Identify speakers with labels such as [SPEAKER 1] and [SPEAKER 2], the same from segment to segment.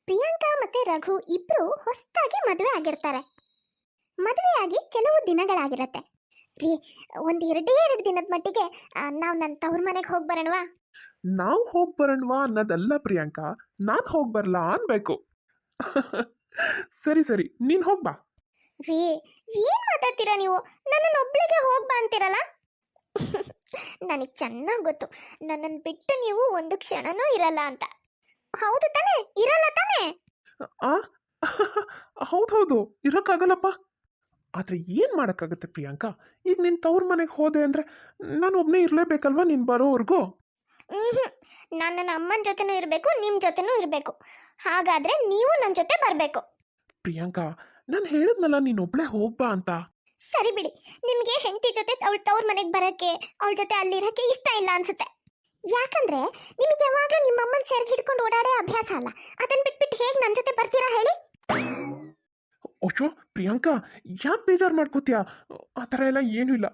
[SPEAKER 1] ಪ್ರಿಯಾಂಕಾ ಮತ್ತೆ ರಘು ಇಬ್ರು ಹೊಸದಾಗಿ ಮದುವೆ ಆಗಿರ್ತಾರೆ. ಮದುವೆಯಾಗಿ ಕೆಲವು ದಿನಗಳಾಗಿರತ್ತೆ. ರೀ, ಒಂದ್ ಎರಡು ದಿನದ ಮಟ್ಟಿಗೆ ನಾವು ನನ್ನ ತವ್ರ ಮನೆಗೆ ಹೋಗಿ ಬರೋಣವಾ?
[SPEAKER 2] ನಾವು ಹೋಗಿ ಬರೋಣವಾ ಅನ್ನೋದಲ್ಲ ಪ್ರಿಯಾಂಕಾ, ನಾನು ಹೋಗಿ ಬರಲ್ಲ ಅನ್ಬೇಕು. ಸರಿ ಸರಿ, ನೀನು ಹೋಗ್ಬಾ.
[SPEAKER 1] ರೀ, ಏನ್ ಮಾತಾಡ್ತೀರಾ ನೀವು? ನನ್ನನ್ನು ಒಬ್ಳಿಗೆ ಹೋಗ್ಬಾ ಅಂತೀರಲ್ಲ. ನನಗೆ ಚೆನ್ನಾಗಿ ಗೊತ್ತು, ನನ್ನನ್ನು ಬಿಟ್ಟು ನೀವು ಒಂದು ಕ್ಷಣನೂ ಇರಲ್ಲ ಅಂತ. ಹೌದು ತಾನೇ? ಇರಲ್ಲ ತಾನೇ?
[SPEAKER 2] ಆ ಹೌದೌದು, ಇರೋಕ್ಕಾಗಲ್ಲಪ್ಪ. ಆದರೆ ಏನು ಮಾಡೋಕ್ಕಾಗತ್ತೆ ಪ್ರಿಯಾಂಕಾ? ಈಗ ನಿನ್ನ ತವ್ರ ಮನೆಗೆ ಹೋದೆ ಅಂದರೆ ನಾನು ಒಬ್ಬನೇ ಇರಲೇಬೇಕಲ್ವಾ ನೀನು ಬರೋವರೆಗೂ?
[SPEAKER 1] ನಾನು ನನ್ನ ಅಮ್ಮನ ಜೊತೆನೂ ಇರಬೇಕು, ನಿಮ್ಮ ಜೊತೆನೂ ಇರಬೇಕು. ಹಾಗಾದ್ರೆ ನೀವು ನನ್ನ ಜೊತೆ ಬರಬೇಕು.
[SPEAKER 2] ಪ್ರಿಯಾಂಕಾ, ನಾನು ಹೇಳಿದ್ನಲ್ಲ ನೀನು ಒಬ್ಳೆ ಹೋಗ್ಬಾ ಅಂತ.
[SPEAKER 1] ಸರಿ ಬಿಡಿ, ನಿಮಗೆ ಹೆಂಡತಿ ಜೊತೆ ಅವಳ ತವ್ರ ಮನೆಗೆ ಬರೋಕ್ಕೆ, ಅವಳ ಜೊತೆ ಅಲ್ಲಿರೋಕ್ಕೆ ಇಷ್ಟ ಇಲ್ಲ ಅನ್ಸುತ್ತೆ. ಯಾಕಂದ್ರೆ ನಿಮಗೆ ಯಾವಾಗಲೂ ನಿಮ್ಮ ಅಮ್ಮನ ಸೆರ್ಗೆ ಹಿಡ್ಕೊಂಡು ಓಡಾಡೋ ಅಭ್ಯಾಸ ಅಲ್ಲ. ಅದನ್ನ ಬಿಟ್ಬಿಟ್ಟು ಹೇಗೆ ನನ್ನ ಜೊತೆ ಬರ್ತೀರಾ ಹೇಳಿ?
[SPEAKER 2] ಅಯ್ಯೋ ಪ್ರಿಯಾಂಕಾ, ಯಾಕೆ ಬೇಜಾರು ಮಾಡ್ಕೋತೀಯಾ? ಆ ಥರ ಎಲ್ಲ ಏನೂ ಇಲ್ಲ.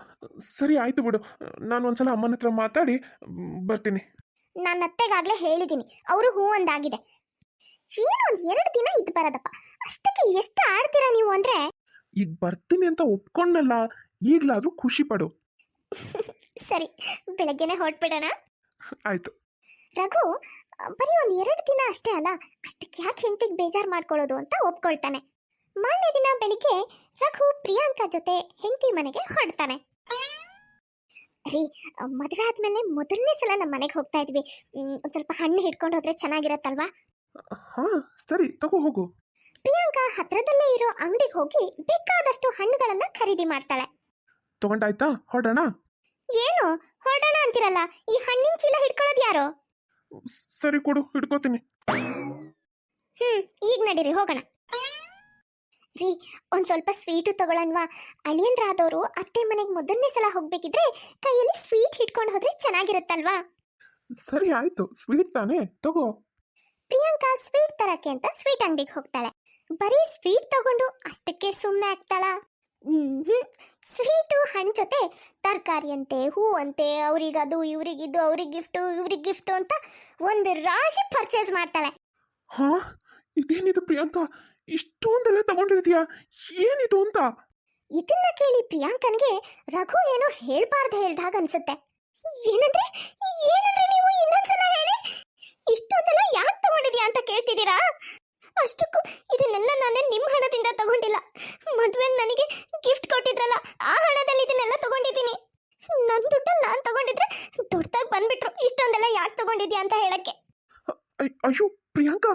[SPEAKER 2] ಸರಿ ಆಯಿತು ಬಿಡು, ನಾನು ಒಂದ್ಸಲ ಅಮ್ಮನ ಹತ್ರ ಮಾತಾಡಿ ಬರ್ತೀನಿ.
[SPEAKER 1] ನಾನು ಅತ್ತೆಗಾಗಲೇ ಹೇಳಿದ್ದೀನಿ, ಅವರು ಹೂ ಒಂದಾಗಿದೆ. ಏನು ಒಂದು 2 ದಿನ ಇದ್ದು ಬರೋದಪ್ಪ, ಅಷ್ಟಕ್ಕೆ ಎಷ್ಟು ಆಡ್ತೀರಾ ನೀವು ಅಂದರೆ.
[SPEAKER 2] ಈಗ ಬರ್ತೀನಿ ಅಂತ ಒಪ್ಕೊಂಡಲ್ಲ, ಈಗಲಾದರೂ ಖುಷಿ ಪಡು.
[SPEAKER 1] ಸರಿ, ಬೆಳಗ್ಗೆನೆ ಹೊರಟ್ಬಿಡೋಣ.
[SPEAKER 2] ಆಯಿತು.
[SPEAKER 1] ರಘು ಬರೀ ಒಂದು 2 ದಿನ ಅಷ್ಟೇ ಅಲ್ಲ, ಅಷ್ಟಕ್ಕೆ ಯಾಕೆ ಹೆಂಡತಿಗೆ ಬೇಜಾರು ಮಾಡ್ಕೊಳ್ಳೋದು ಅಂತ ಒಪ್ಕೊಳ್ತಾನೆ. ಮಾರನೇ ದಿನ ಬೆಳಿಗ್ಗೆ ರಘು ಪ್ರಿಯಾಂಕಾ ಜೊತೆ ಹೆಂಡತಿ ಮನೆಗೆ ಹೊರಡ್ತಾನೆ. ರೀ, ಮದುವೆ ಆದ್ಮೇಲೆ ಮೊದಲನೇ ಸಲ ನಮ್ಮ ಮನೆಗೆ ಹೋಗ್ತಾ ಇದ್ವಿ. ಒಂದು ಸ್ವಲ್ಪ ಹಣ್ಣು ಹಿಡ್ಕೊಂಡು ಹೋದ್ರೆ ಚೆನ್ನಾಗಿರತ್ತಲ್ವಾ?
[SPEAKER 2] ಹಾಂ ಸರಿ, ತಗೋ ಹೋಗು.
[SPEAKER 1] ಪ್ರಿಯಾಂಕಾ ಹತ್ರದಲ್ಲೇ ಇರೋ ಅಂಗಡಿಗೆ ಹೋಗಿ ಬೇಕಾದಷ್ಟು ಹಣ್ಣುಗಳನ್ನ ಖರೀದಿ ಮಾಡ್ತಾಳೆ.
[SPEAKER 2] ತಗೊಂಡಾಯ್ತಾ? ಹೊರಡೋಣ.
[SPEAKER 1] ಏನು ಹೊರಡೋಣ ಅಂತಿರಲ್ಲ, ಈ ಹಣ್ಣಿನ ಚೀಲ ಹಿಡ್ಕೊಳ್ಳೋದು ಯಾರು?
[SPEAKER 2] ಸರಿ ಕೊಡು, ಹಿಡ್ಕೋತೀನಿ.
[SPEAKER 1] ಈಗ ನಡೀರಿ ಹೋಗೋಣ. ರೀ, ಒಂದು ಸ್ವಲ್ಪ ಸ್ವೀಟು ತಗೊಳ್ಳೋಣವಾ? ಅಳಿಯಂದ್ರಾದವರು ಅತ್ತೆ ಮನೆಗೆ ಮೊದಲನೇ ಸಲ ಹೋಗ್ಬೇಕಿದ್ರೆ ಕೈಯಲ್ಲಿ ಸ್ವೀಟ್ ಹಿಡ್ಕೊಂಡು ಹೋದ್ರೆ ಚೆನ್ನಾಗಿರುತ್ತಲ್ವಾ?
[SPEAKER 2] ಸರಿ ಆಯಿತು, ಸ್ವೀಟ್ ತಾನೇ, ತಗೋ.
[SPEAKER 1] ಪ್ರಿಯಾಂಕಾ ಸ್ವೀಟ್ ತರಕ್ಕೆ ಅಂತ ಸ್ವೀಟ್ ಅಂಗಡಿಗೆ ಹೋಗ್ತಾಳೆ. ಬರೀ ಸ್ವೀಟ್ ತಗೊಂಡು ಅಷ್ಟಕ್ಕೆ ಸುಮ್ಮನೆ ಆಗ್ತಾಳ? ಸ್ವೀಟು ಹಣ್ಣು ಜೊತೆ ತರಕಾರಿ ಅಂತೆ, ಹೂ ಅಂತೆ, ಅವ್ರಿಗದು ಇವ್ರಿಗಿದ್ದು, ಅವ್ರಿಗೆ ಗಿಫ್ಟು ಅಂತ ಒಂದು ರಾಶಿ ಪರ್ಚೇಸ್ ಮಾಡ್ತಾಳೆ.
[SPEAKER 2] ಹಾ, ಇದೇನಿದು ಪ್ರಿಯಾಂಕಾ, ಇಷ್ಟೊಂದೆಲ್ಲ ತಗೊಂಡಿರ್ತೀಯಾ? ಏನಿದು ಅಂತ?
[SPEAKER 1] ಇದನ್ನ ಕೇಳಿ ಪ್ರಿಯಾಂಕನ್ಗೆ ರಘು ಏನೋ ಹೇಳ್ದಾಗ ಅನ್ಸುತ್ತೆ. ಏನಂದ್ರೆ ಏನಂದ್ರೆ ನೀವು ಇನ್ನೊಂದ್ಸಲ ಹೇಳಿ. ಇಷ್ಟೊಂದೆಲ್ಲ ಯಾಕೆ ತಗೊಂಡಿದ್ಯಾ ಅಂತ ಕೇಳ್ತಿದ್ದೀರಾ? ಅಷ್ಟಕ್ಕೂ ಇದನ್ನೆಲ್ಲ ನಾನೇ ನಿಮ್ಮ ಹಣದಿಂದ ತಗೊಂಡಿಲ್ಲ. ಮದುವೆಯಲ್ಲಿ ನನಗೆ ಗಿಫ್ಟ್ ಕೊಟ್ಟಿದ್ರಲ್ಲ, ಆ ಹಣದಲ್ಲಿ ಇದನ್ನೆಲ್ಲ ತಗೊಂಡಿದ್ದೀನಿ. ನನ್ನ ದುಡ್ಡಲ್ಲಿ ನಾನು ತಗೊಂಡಿದ್ರೆ ದುಡ್ಡಾಗಿ ಬಂದ್ಬಿಟ್ರು ಇಷ್ಟೊಂದೆಲ್ಲ ಯಾಕೆ ತಗೊಂಡಿದ್ಯಾ ಅಂತ ಹೇಳಕ್ಕೆ.
[SPEAKER 2] ಅಯ್ಯೋ ಪ್ರಿಯಾಂಕಾ,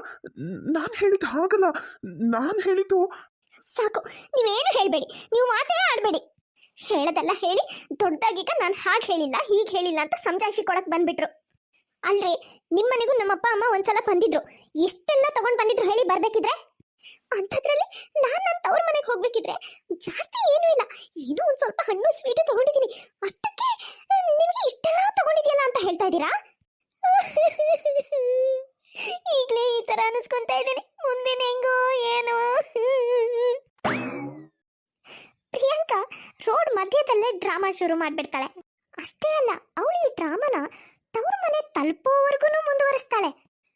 [SPEAKER 2] ನಾನು ಹೇಳಿದ್ದು ಹಾಗಲ್ಲ, ನಾನು ಹೇಳಿದ್ದು.
[SPEAKER 1] ಸಾಕು, ನೀವೇನು ಹೇಳಬೇಡಿ, ನೀವು ಮಾತೇ ಆಡಬೇಡಿ. ಹೇಳದಲ್ಲ ಹೇಳಿ ದೊಡ್ಡದಾಗೀಗ ನಾನು ಹಾಗೆ ಹೇಳಿಲ್ಲ ಹೀಗೆ ಹೇಳಿಲ್ಲ ಅಂತ ಸಮಜಾಯಿಷಿ ಕೊಡಕ್ಕೆ ಬಂದ್ಬಿಟ್ರು. ಅಲ್ರಿ, ನಿಮ್ಮನೆಗೂ ನಮ್ಮಪ್ಪ ಅಮ್ಮ ಒಂದ್ಸಲ ಬಂದಿದ್ರು. ಎಷ್ಟೆಲ್ಲ ತಗೊಂಡು ಬಂದಿದ್ರು ಹೇಳಿ ಬರ್ಬೇಕಿದ್ರೆ? ಅಂಥದ್ರಲ್ಲಿ ನಾನು ನನ್ನ ತವ್ರ ಮನೆಗೆ ಹೋಗ್ಬೇಕಿದ್ರೆ ಜಾಸ್ತಿ ಏನೂ ಇಲ್ಲ, ಏನೋ ಒಂದು ಸ್ವಲ್ಪ ಹಣ್ಣು ಸ್ವೀಟು ತಗೊಂಡಿದ್ದೀನಿ. ಅಷ್ಟಕ್ಕೆ ನಿಮಗೆ ಇಷ್ಟೆಲ್ಲ ತಗೊಂಡಿದ್ಯಲ್ಲ ಅಂತ ಹೇಳ್ತಾ ಇದ್ದೀರಾ? ಈಗಲೇ ಈ ಥರ ಅನಿಸ್ಕೊಂತಾ ಇದ್ದೀನಿ, ಮುಂದಿನ ಹೆಂಗೋ ಏನೋ. ಪ್ರಿಯಾಂಕಾ ರೋಡ್ ಮಧ್ಯದಲ್ಲೇ ಡ್ರಾಮಾ ಶುರು ಮಾಡಿಬಿಡ್ತಾಳೆ. ಅಷ್ಟೇ ಅಲ್ಲ, ಅವಳು ಈ ಡ್ರಾಮಾನ ತವ್ರ ಮನೆ ತಲುಪೋವರೆಗೂ ಮುಂದುವರಿಸ್ತಾಳೆ.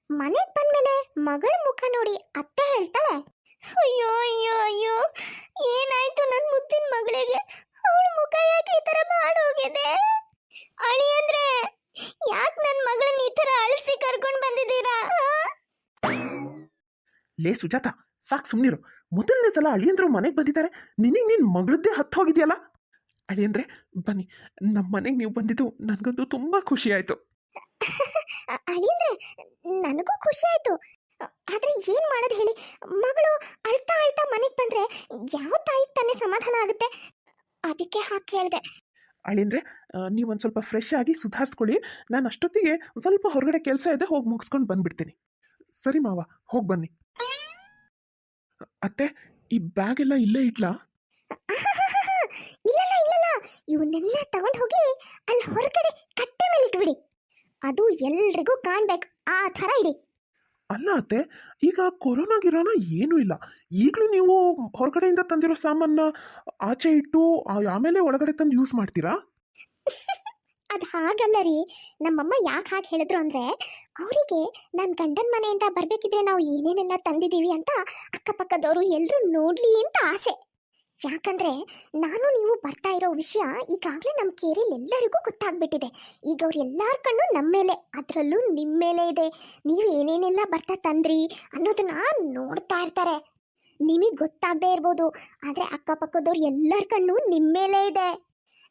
[SPEAKER 1] ಮನೆಗೆ ಬಂದ್ಮೇಲೆ ಮಗಳ ಮುಖ ನೋಡಿ ಅತ್ತೆ ಹೇಳ್ತಾಳೆ, ಅಯ್ಯೋ ಅಯ್ಯೋ ಅಯ್ಯೋ, ಏನಾಯ್ತು ನನ್ನ ಮುದ್ದಿನ ಮಗಳಿಗೆ? ಅವಳ ಮುಖ ಯಾಕೆ ಈ ಥರ ಮಾಡೋಗಿದೆ? ಅಳಿ ಅಂದ್ರೆ ಯಾಕೆ ನನ್ನ ಮಗಳನ್ನ ಈ ಥರ ಅಳಿಸಿ ಕರ್ಕೊಂಡು ಬಂದಿದ್ದೀರಾ?
[SPEAKER 2] ಲೇ ಸುಜಾತ, ಸಾಕು ಸುಮ್ಮನಿರು. ಮೊದಲನೇ ಸಲ ಅಳಿಯಂದ್ರು ಮನೆಗೆ ಬಂದಿದ್ದಾರೆ, ನಿನಗೆ ನಿನ್ನ ಮಗಳದ್ದೇ ಹತ್ತು ಹೋಗಿದೆಯಲ್ಲ. ಅಳಿಯಂದ್ರೆ ಬನ್ನಿ, ನಮ್ಮ ಮನೆಗೆ ನೀವು ಬಂದಿದ್ದು ನನಗಂತೂ ತುಂಬ ಖುಷಿ ಆಯಿತು.
[SPEAKER 1] ಅಳಿಯಂದ್ರೆ ನನಗೂ ಖುಷಿ ಆಯಿತು. ಆದರೆ ಏನು ಮಾಡೋದು ಹೇಳಿ, ಮಗಳು ಅಳ್ತಾ ಅಳ್ತಾ ಮನೆಗೆ ಬಂದರೆ ಯಾವ ತಾಯಿ ತಾನೇ ಸಮಾಧಾನ ಆಗುತ್ತೆ? ಅದಕ್ಕೆ ಹಾಕಿ ಕೇಳಿದೆ.
[SPEAKER 2] ಅಳಿಯಂದ್ರೆ ನೀವೊಂದು ಸ್ವಲ್ಪ ಫ್ರೆಶ್ ಆಗಿ ಸುಧಾರಿಸ್ಕೊಳ್ಳಿ, ನಾನು ಅಷ್ಟೊತ್ತಿಗೆ ಒಂದು ಸ್ವಲ್ಪ ಹೊರಗಡೆ ಕೆಲಸ ಇದೆ, ಹೋಗಿ ಮುಗಿಸ್ಕೊಂಡು ಬಂದುಬಿಡ್ತೀನಿ. ಸರಿ ಮಾವ, ಹೋಗಿ ಬನ್ನಿ. ಅತ್ತೆ, ಈ ಬ್ಯಾಗ್ ಎಲ್ಲ ಇಲ್ಲೇ ಇಡ್ಲಾ?
[SPEAKER 1] ಇಲ್ಲ, ಇವನ್ನೆಲ್ಲ ತಗೊಂಡು ಹೋಗಿ ಅಲ್ಲಿ ಹೊರಗಡೆ ಕಟ್ಟೆ ಮೇಲೆ ಇಟ್ಬಿಡಿ. ಅದು ಎಲ್ರಿಗೂ ಕಾಣ್ಬೇಕು, ಆ ಥರ ಇಡಿ.
[SPEAKER 2] ಅಲ್ಲ ಅತ್ತೆ, ಈಗ ಕೊರೋನಾ ಗಿರೋನಾ ಏನೂ ಇಲ್ಲ. ಈಗಲೂ ನೀವು ಹೊರಗಡೆಯಿಂದ ತಂದಿರೋ ಸಾಮಾನ ಆಚೆ ಇಟ್ಟು ಆಮೇಲೆ ಒಳಗಡೆ ತಂದು ಯೂಸ್ ಮಾಡ್ತೀರಾ?
[SPEAKER 1] ಅದು ಹಾಗಲ್ಲ ರೀ. ನಮ್ಮಮ್ಮ ಯಾಕೆ ಹಾಗೆ ಹೇಳಿದ್ರು ಅಂದರೆ ಅವರಿಗೆ ನನ್ನ ಗಂಡನ ಮನೆಯಿಂದ ಬರಬೇಕಿದ್ರೆ ನಾವು ಏನೇನೆಲ್ಲ ತಂದಿದ್ದೀವಿ ಅಂತ ಅಕ್ಕಪಕ್ಕದವರು ಎಲ್ಲರೂ ನೋಡಲಿ ಅಂತ ಆಸೆ. ಯಾಕಂದರೆ ನಾನು ನೀವು ಬರ್ತಾ ಇರೋ ವಿಷಯ ಈಗಾಗಲೇ ನಮ್ಮ ಕೇರಿಯಲ್ಲಿ ಎಲ್ಲರಿಗೂ ಗೊತ್ತಾಗ್ಬಿಟ್ಟಿದೆ. ಈಗ ಅವ್ರು ಎಲ್ಲರ ಕಣ್ಣು ನಮ್ಮ ಮೇಲೆ, ಅದರಲ್ಲೂ ನಿಮ್ಮ ಮೇಲೆ ಇದೆ. ನೀವು ಏನೇನೆಲ್ಲ ಬರ್ತಾ ತಂದ್ರಿ ಅನ್ನೋದನ್ನ ನೋಡ್ತಾ ಇರ್ತಾರೆ. ನಿಮಗೆ ಗೊತ್ತಾಗದೇ ಇರ್ಬೋದು, ಆದರೆ ಅಕ್ಕಪಕ್ಕದವ್ರು ಎಲ್ಲರ ಕಣ್ಣು ನಿಮ್ಮ ಮೇಲೆ ಇದೆ.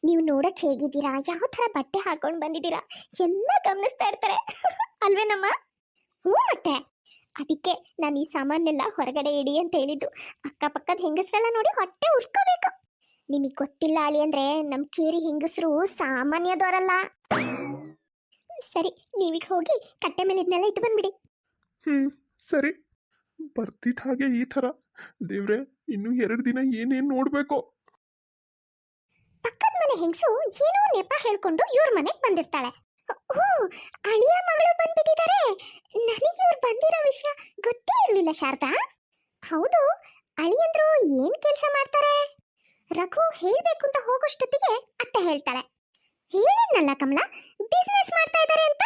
[SPEAKER 1] ನೀವು ನೋಡಕ್ಕೆ ಹೇಗಿದ್ದೀರಾ, ಯಾವ ಥರ ಬಟ್ಟೆ ಹಾಕೊಂಡು ಬಂದಿದ್ದೀರಾ ಎಲ್ಲ ಗಮನಿಸ್ತಾ ಇರ್ತಾರೆ ಅಲ್ವೇನಮ್ಮ? ಹ್ಞೂ ಮತ್ತೆ ಅದಕ್ಕೆ ನಾನು ಈ ಸಾಮಾನೆಲ್ಲ ಹೊರಗಡೆ ಇಡಿ ಅಂತ ಹೇಳಿದ್ದು. ಅಕ್ಕಪಕ್ಕದ ಹೆಂಗಸ್ರೆಲ್ಲ ನೋಡಿ ಹೊಟ್ಟೆ ಉರ್ಕೋಬೇಕು. ನಿಮಗೆ ಗೊತ್ತಿಲ್ಲ ಅಳಿ ಅಂದರೆ ನಮ್ಮ ಕೇರಿ ಹೆಂಗಸರು ಸಾಮಾನ್ಯದವರಲ್ಲ. ಸರಿ, ನೀವೀಗ ಹೋಗಿ ಕಟ್ಟೆ ಮೇಲೆ ಇದನ್ನೆಲ್ಲ ಇಟ್ಟು ಬಂದ್ಬಿಡಿ.
[SPEAKER 2] ಸರಿ. ಬರ್ತಿದ್ದ ಹಾಗೆ ಈ ಥರ ದೇವ್ರೆ, ಇನ್ನೂ 2 ದಿನ ಏನೇನು ನೋಡಬೇಕು.
[SPEAKER 1] ಪಕ್ಕದ ಮನೆ ಹೆಂಗಸು ಏನೋ ನೆಪ ಹೇಳ್ಕೊಂಡು ಇವ್ರ ಮನೆಗೆ ಬಂದಿರ್ತಾಳೆ. ಓ, ಅಳಿಯ ಮಗಳು ಬಂದ್ಬಿಟ್ಟಿದ್ದಾರೆ. ನನಗೆ ಇವ್ರು ಬಂದಿರೋ ವಿಷಯ ಗೊತ್ತೇ ಇರಲಿಲ್ಲ ಶಾರದಾ. ಹೌದು, ಅಳಿಯಂದ್ರು ಏನ್ ಕೆಲಸ ಮಾಡ್ತಾರೆ? ರಘು ಹೇಳ್ಬೇಕು ಅಂತ ಹೋಗೋಷ್ಟೊತ್ತಿಗೆ ಅತ್ತೆ ಹೇಳ್ತಾಳೆ, ಹೇಳಿದ್ನಲ್ಲ ಕಮಲಾ, ಬಿಸ್ನೆಸ್ ಮಾಡ್ತಾ ಇದ್ದಾರೆ ಅಂತ.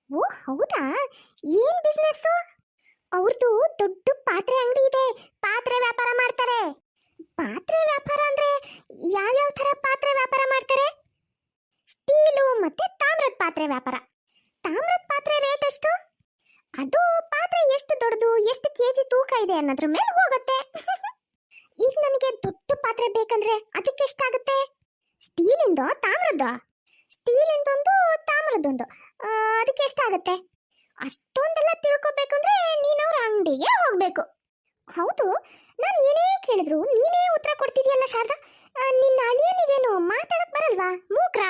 [SPEAKER 1] ಓ ಹೌದಾ, ಏನ್ ಬಿಸ್ನೆಸ್? ಅವ್ರದ್ದು ದೊಡ್ಡ ಪಾತ್ರೆ ಅಂಗಡಿ ಇದೆ, ಪಾತ್ರೆ ವ್ಯಾಪಾರ ಮಾಡ್ತಾರೆ. ಪಾತ್ರೆ ವ್ಯಾಪಾರ ಅಂದ್ರೆ ಯಾವ್ಯಾವ ಥರ ಪಾತ್ರೆ ವ್ಯಾಪಾರ ಮಾಡ್ತಾರೆ? ಸ್ಟೀಲು ಮತ್ತೆ ತಾಮ್ರದ ಪಾತ್ರೆ ವ್ಯಾಪಾರ. ತಾಮ್ರದ ಪಾತ್ರೆ ರೇಟ್ ಎಷ್ಟು? ಅದು ಪಾತ್ರೆ ಎಷ್ಟು ದೊಡ್ಡದು, ಎಷ್ಟು ಕೆಜಿ ತೂಕ ಇದೆ ಅನ್ನೋದ್ರ ಮೇಲೆ ಹೋಗುತ್ತೆ. ಈಗ ನನಗೆ ದೊಡ್ಡ ಪಾತ್ರೆ ಬೇಕಂದ್ರೆ ಅದಕ್ಕೆ ಎಷ್ಟಾಗುತ್ತೆ? ಸ್ಟೀಲಿಂದ ತಾಮ್ರದ? ಸ್ಟೀಲಿಂದೊಂದು ತಾಮ್ರದೊಂದು, ಅದಕ್ಕೆ ಎಷ್ಟಾಗುತ್ತೆ? ಅಷ್ಟೊಂದೆಲ್ಲ ತಿಳ್ಕೊಬೇಕಂದ್ರೆ ನೀನವ್ರ ಅಂಗಡಿಗೆ ಹೋಗ್ಬೇಕು. ಹೌದು, ನಾನು ಏನೇ ಕೇಳಿದ್ರು ನೀನೇ ಉತ್ತರ ಕೊಡ್ತಿದ್ಯಲ್ಲ ಶಾರದಾ. ನಿನ್ನ ಅಳಿಯನಿಗೇನು ಮಾತಾಡಕ್ ಬರಲ್ವಾ? ಮೂಕ್ರಾ?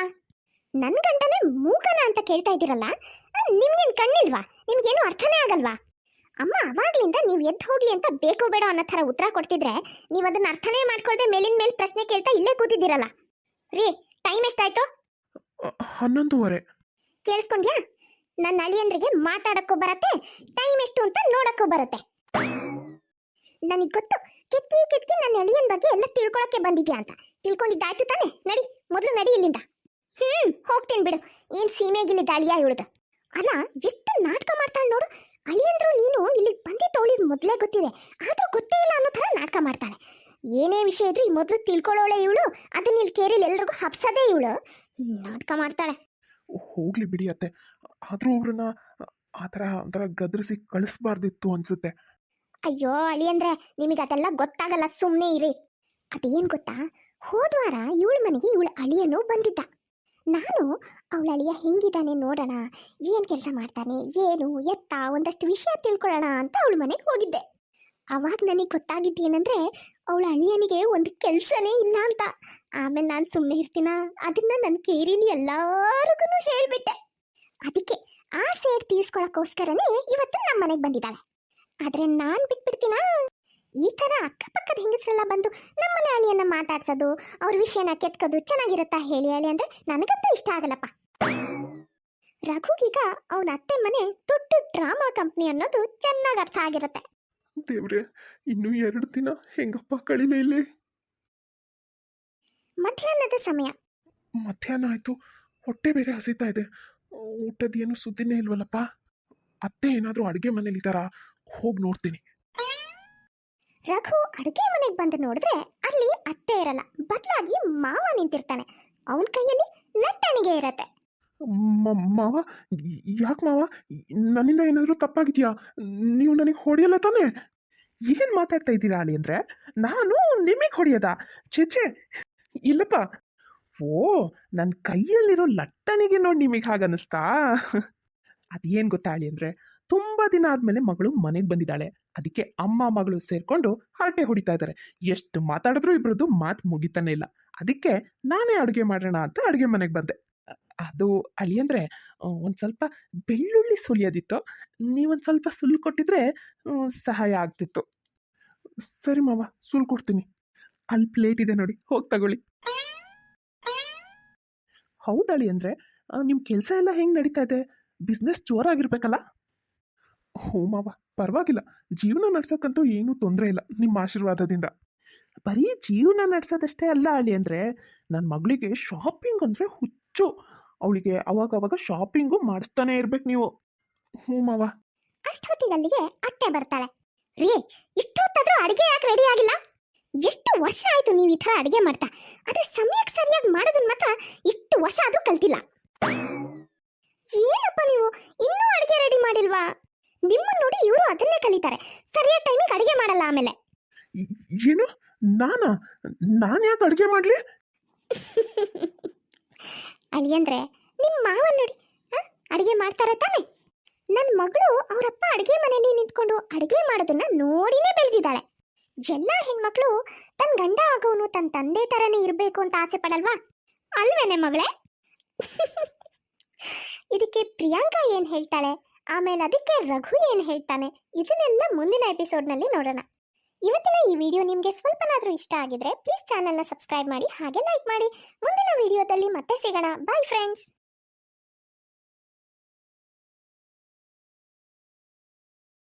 [SPEAKER 1] ನನ್ನ ಗಂಟನೆ ಮೂಕನ ಅಂತ ಕೇಳ್ತಾ ಇದ್ದೀರಲ್ಲ, ನಿಮ್ಗೇನು ಕಣ್ಣಿಲ್ವಾ? ನಿಮ್ಗೇನು ಅರ್ಥನೇ ಆಗಲ್ವಾ? ಅಮ್ಮ ಅವಾಗ್ಲಿಂದ ನೀವು ಎದ್ದು ಹೋಗ್ಲಿ ಅಂತ ಬೇಕೋ ಬೇಡ ಅನ್ನೋ ಥರ ಉತ್ತರ ಕೊಡ್ತಿದ್ರೆ ನೀವು ಅದನ್ನ ಅರ್ಥನೇ ಮಾಡ್ಕೊಳ್ದೆ ಮೇಲಿನ ಮೇಲೆ ಪ್ರಶ್ನೆ ಕೇಳ್ತಾ ಇಲ್ಲೇ ಕೂತಿದ್ದೀರಲ್ಲ. ರೀ, ಟೈಮ್ ಎಷ್ಟಾಯ್ತು?
[SPEAKER 2] 11:30.
[SPEAKER 1] ಕೇಳಿಸ್ಕೊಂಡ್ಯಾ? ನನ್ನ ಅಳಿಯಂದ್ರಿಗೆ ಮಾತಾಡಕ್ಕೂ ಬರತ್ತೆ, ಟೈಮ್ ಎಷ್ಟು ಅಂತ ನೋಡಕ್ಕೂ ಬರುತ್ತೆ. ನನಗೆ ಗೊತ್ತು, ಕೆತ್ಕಿ ಕೆತ್ಕಿ ನನ್ನ ಅಳಿಯನ್ ಬಗ್ಗೆ ಎಲ್ಲ ತಿಳ್ಕೊಳಕ್ಕೆ ಬಂದಿದ್ಯಾ ಅಂತ. ತಿಳ್ಕೊಂಡಿದ್ದಾಯ್ತು ತಾನೆ? ನಡಿ, ಮೊದಲು ನಡಿ ಇಲ್ಲಿಂದ. ಹೋಗ್ತೀನಿ ಬಿಡು. ಏನ್ ಸೀಮೆಗಿಲ್ಲಿದ್ದ ಅಳಿಯ ಇವಳ್ದು. ಅಲ್ಲ, ಎಷ್ಟು ನಾಟಕ ಮಾಡ್ತಾಳೆ ನೋಡು. ಅಳಿಯಂದ್ರು ನೀನು ಇಲ್ಲಿಗೆ ಬಂದಿದ್ದು ಅವಳಿಗೆ ಮೊದಲೇ ಗೊತ್ತಿದೆ, ಆದ್ರೂ ಗೊತ್ತೇ ಇಲ್ಲ ಅನ್ನೋ ಥರ ನಾಟಕ ಮಾಡ್ತಾಳೆ. ಏನೇ ವಿಷಯ ಇದ್ರು ಈ ಮೊದಲು ತಿಳ್ಕೊಳ್ಳೋಳೆ ಇವಳು, ಅದನ್ನ ಇಲ್ಲಿ ಕೇರಿಲಿ ಎಲ್ರಿಗೂ ಹಬ್ಸದೇ ಇವಳು ನಾಟಕ ಮಾಡ್ತಾಳೆ.
[SPEAKER 2] ಹೋಗ್ಲಿ ಬಿಡಿ ಅತ್ತೆ, ಆದರೂ ಅವ್ರನ್ನ ಆ ಥರ ಗದರಿಸಿ ಕಳಿಸ್ಬಾರ್ದಿತ್ತು ಅನ್ಸುತ್ತೆ.
[SPEAKER 1] ಅಯ್ಯೋ ಅಳಿಯಂದ್ರೆ, ನಿಮಗೆ ಅದೆಲ್ಲ ಗೊತ್ತಾಗಲ್ಲ, ಸುಮ್ಮನೆ ಇರಿ. ಅದೇನು ಗೊತ್ತಾ, ಹೋದ್ವಾರ ಇವಳ ಮನೆಗೆ ಇವಳ ಅಳಿಯನು ಬಂದಿದ್ದ. ನಾನು ಅವಳ ಅಳಿಯ ಹೆಂಗಿದ್ದಾನೆ ನೋಡೋಣ, ಏನು ಕೆಲಸ ಮಾಡ್ತಾನೆ, ಏನು ಎತ್ತ, ಒಂದಷ್ಟು ವಿಷಯ ತಿಳ್ಕೊಳ್ಳೋಣ ಅಂತ ಅವಳ ಮನೆಗೆ ಹೋಗಿದ್ದೆ. ಅವಾಗ ನನಗೆ ಗೊತ್ತಾಗಿದ್ದೇನೆಂದ್ರೆ ಅವಳ ಅಳಿಯನಿಗೆ ಒಂದು ಕೆಲಸನೇ ಇಲ್ಲ ಅಂತ. ಆಮೇಲೆ ನಾನು ಸುಮ್ಮನೆ ಇರ್ತೀನ, ಅದನ್ನ ನನ್ನ ಕೇರಿಲಿ ಎಲ್ಲರಿಗೂ ಹೇಳಿಬಿಟ್ಟೆ. ಅದಕ್ಕೆ ಆ ಸೇಡ್ ತೀರ್ಸ್ಕೊಳಕ್ಕೋಸ್ಕರನೇ ಇವತ್ತು ನಮ್ಮ ಮನೆಗೆ ಬಂದಿದ್ದಾಳೆ. ಆದರೆ ನಾನು ಬಿಟ್ಬಿಡ್ತೀನಾ? ಈ ಥರ ಅಕ್ಕಪಕ್ಕದ ಹೆಂಗಸರೆಲ್ಲ ಬಂದು ನಮ್ಮನೆ ಅಳಿಯನ್ನ ಮಾತಾಡ್ಸೋದು, ಅವ್ರ ವಿಷಯನ ಕೆತ್ಕೋದು ಚೆನ್ನಾಗಿರುತ್ತಾ ಹೇಳಿ ಅಳಿ ಅಂದರೆ ನನಗಂತೂ ಇಷ್ಟ ಆಗಲ್ಲಪ್ಪ. ರಘುಗೀಗ ಅವನ ಅತ್ತೆ ಮನೆ ದೊಡ್ಡ ಡ್ರಾಮಾ ಕಂಪ್ನಿ ಅನ್ನೋದು ಚೆನ್ನಾಗಿ ಅರ್ಥ ಆಗಿರುತ್ತೆ.
[SPEAKER 2] ದೇವ್ರೆ, ಇನ್ನೂ 2 ದಿನ ಹೆಂಗಪ್ಪ ಕಳಿಲೇ ಇಲ್ಲಿ.
[SPEAKER 1] ಮಧ್ಯಾಹ್ನದ ಸಮಯ.
[SPEAKER 2] ಮಧ್ಯಾಹ್ನ ಆಯ್ತು, ಹೊಟ್ಟೆ ಬೇರೆ ಹಸಿತಾ ಇದೆ. ಊಟದ ಏನು ಸುದ್ದಿನೇ ಇಲ್ವಲ್ಲಪ್ಪ. ಅತ್ತೆ ಏನಾದರೂ ಅಡುಗೆ ಮನೇಲಿದ್ದಾರಾ? ಹೋಗಿ ನೋಡ್ತೀನಿ.
[SPEAKER 1] ರಘು ಅಡುಗೆ ಮನೆಗೆ ಬಂದು ನೋಡಿದ್ರೆ ಅಲ್ಲಿ ಅತ್ತೆ ಇರಲ್ಲ, ಬದಲಾಗಿ ಮಾವ ನಿಂತಿರ್ತಾನೆ. ಅವನ ಕೈಯಲ್ಲಿ ಲಟ್ಟಣಿಗೆ ಇರತ್ತೆ.
[SPEAKER 2] ಮಾವ, ಯಾಕೆ ಮಾವ? ನನ್ನಿಂದ ಏನಾದರೂ ತಪ್ಪಾಗಿದೆಯಾ? ನೀವು ನನಗೆ ಹೊಡೆಯಲ್ಲ ತಾನೇ? ಏನು ಮಾತಾಡ್ತಾ ಇದ್ದೀರಾ ಅಳಿ ಅಂದರೆ? ನಾನು ನಿಮಗೆ ಹೊಡೆಯೋದಾ? ಛೇ, ಇಲ್ಲಪ್ಪ. ಓ, ನನ್ನ ಕೈಯಲ್ಲಿರೋ ಲಟ್ಟಣಿಗೆ ನೋಡಿ ನಿಮಗೆ ಹಾಗನ್ನಿಸ್ತಾ? ಅದೇನು ಗೊತ್ತಾ ಅಳಿ ಅಂದರೆ, ತುಂಬ ದಿನ ಆದಮೇಲೆ ಮಗಳು ಮನೆಗೆ ಬಂದಿದ್ದಾಳೆ. ಅದಕ್ಕೆ ಅಮ್ಮ ಮಗಳು ಸೇರಿಕೊಂಡು ಹರಟೆ ಹೊಡಿತಾ ಇದ್ದಾರೆ. ಎಷ್ಟು ಮಾತಾಡಿದ್ರೂ ಇಬ್ಬರದ್ದು ಮಾತು ಮುಗಿತಾನೆ ಇಲ್ಲ. ಅದಕ್ಕೆ ನಾನೇ ಅಡುಗೆ ಮಾಡೋಣ ಅಂತ ಅಡುಗೆ ಮನೆಗೆ ಬಂದೆ. ಅದು ಅಳಿ ಅಂದರೆ, ಒಂದು ಸ್ವಲ್ಪ ಬೆಳ್ಳುಳ್ಳಿ ಸುಲಿಯೋದಿತ್ತು. ನೀವೊಂದು ಸ್ವಲ್ಪ ಸುಲ್ ಕೊಟ್ಟಿದ್ರೆ ಸಹಾಯ ಆಗ್ತಿತ್ತು. ಸರಿ ಮಾವ, ಸುಲ್ ಕೊಡ್ತೀನಿ. ಅಲ್ಲಿ ಪ್ಲೇಟ್ ಇದೆ ನೋಡಿ, ಹೋಗಿ ತಗೊಳ್ಳಿ. ಹೌದಳಿ ಅಂದರೆ, ನಿಮ್ಮ ಕೆಲಸ ಎಲ್ಲ ಹೆಂಗೆ ನಡೀತಾ ಇದೆ? ಬಿಸ್ನೆಸ್ ಜೋರಾಗಿರ್ಬೇಕಲ್ಲ? ಹ್ಞೂ ಮಾವ, ಪರವಾಗಿಲ್ಲ. ಜೀವನ ನಡ್ಸೋಕ್ಕಂತೂ ಏನೂ ತೊಂದರೆ ಇಲ್ಲ ನಿಮ್ಮ ಆಶೀರ್ವಾದದಿಂದ. ಬರೀ ಜೀವನ ನಡೆಸೋದಷ್ಟೇ ಅಲ್ಲ ಅಳಿ ಅಂದರೆ, ನನ್ನ ಮಗಳಿಗೆ ಶಾಪಿಂಗ್ ಅಂದರೆ ಹುಚ್ಚು. ಅವಳಿಗೆ ಅವಾಗ ಶಾಪಿಂಗು ಮಾಡಿಸ್ತಾನೆ ಇರ್ಬೇಕು ನೀವು. ಹ್ಞೂ ಮಾವ.
[SPEAKER 1] ಅಷ್ಟೊತ್ತಿಗೆ ಅಲ್ಲಿಗೆ ಅತ್ತೆ ಬರ್ತಾಳೆ. ರೀ, ಇಷ್ಟೊತ್ತಾದ್ರೂ ಅಡಿಗೆ ಯಾಕೆ ರೆಡಿ ಆಗಿಲ್ಲ? ಎಷ್ಟು ವರ್ಷ ಆಯ್ತು ನೀವು ಈ ಥರ ಅಡಿಗೆ ಮಾಡ್ತಾ, ಆದ್ರೆ ಸಮಯಕ್ಕೆ ಸರಿಯಾಗಿ ಮಾಡೋದನ್ನ ಮಾತ್ರ ಇಷ್ಟು ವರ್ಷ ಆದ್ರೂ ಕಲ್ತಿಲ್ಲ. ಏನಪ್ಪ ನೀವು ಇನ್ನೂ ಅಡಿಗೆ ರೆಡಿ ಮಾಡಿಲ್ವಾ? ನಿಮ್ಮನ್ನ ನೋಡಿ ಇವರು ಅದನ್ನೇ ಕಲಿತಾರೆ, ಸರಿಯಾದ ಟೈಮಿಗೆ ಅಡಿಗೆ ಮಾಡಲ್ಲ ಆಮೇಲೆ.
[SPEAKER 2] ಏನು? ನಾನು ಯಾಕೆ ಅಡುಗೆ ಮಾಡಲಿ?
[SPEAKER 1] ಅಳಿಯಂದ್ರೆ ನಿಮ್ಮ ಮಾವ ನೋಡಿ ಅಡಿಗೆ ಮಾಡ್ತಾರೆ ತಾನೆ. ನನ್ನ ಮಗಳು ಅವರಪ್ಪ ಅಡಿಗೆ ಮನೆಯಲ್ಲಿ ನಿಂತ್ಕೊಂಡು ಅಡಿಗೆ ಮಾಡೋದನ್ನ ನೋಡಿನೇ ಬೆಳೆದಿದ್ದಾಳೆ. ಎಲ್ಲ ಹೆಣ್ಮಕ್ಳು ತನ್ನ ಗಂಡ ಆಗೋನು ತನ್ನ ತಂದೆ ಥರನೇ ಇರಬೇಕು ಅಂತ ಆಸೆ ಪಡಲ್ವಾ? ಅಲ್ವೇನೆ ಮಗಳೇ? ಇದಕ್ಕೆ ಪ್ರಿಯಾಂಕಾ ಏನು ಹೇಳ್ತಾಳೆ, ಆಮೇಲೆ ಅದಕ್ಕೆ ರಘು ಏನು ಹೇಳ್ತಾನೆ, ಇದನ್ನೆಲ್ಲ ಮುಂದಿನ ಎಪಿಸೋಡ್ನಲ್ಲಿ ನೋಡೋಣ. ಇವತ್ತಿನ ಈ ವಿಡಿಯೋ ನಿಮಗೆ ಸ್ವಲ್ಪನಾದರೂ ಇಷ್ಟ ಆಗಿದ್ರೆ ಪ್ಲೀಸ್ ಚಾನಲ್ನ ಸಬ್ಸ್ಕ್ರೈಬ್ ಮಾಡಿ, ಹಾಗೆ ಲೈಕ್ ಮಾಡಿ. ಮುಂದಿನ ವಿಡಿಯೋದಲ್ಲಿ ಮತ್ತೆ ಸಿಗೋಣ. Bye friends.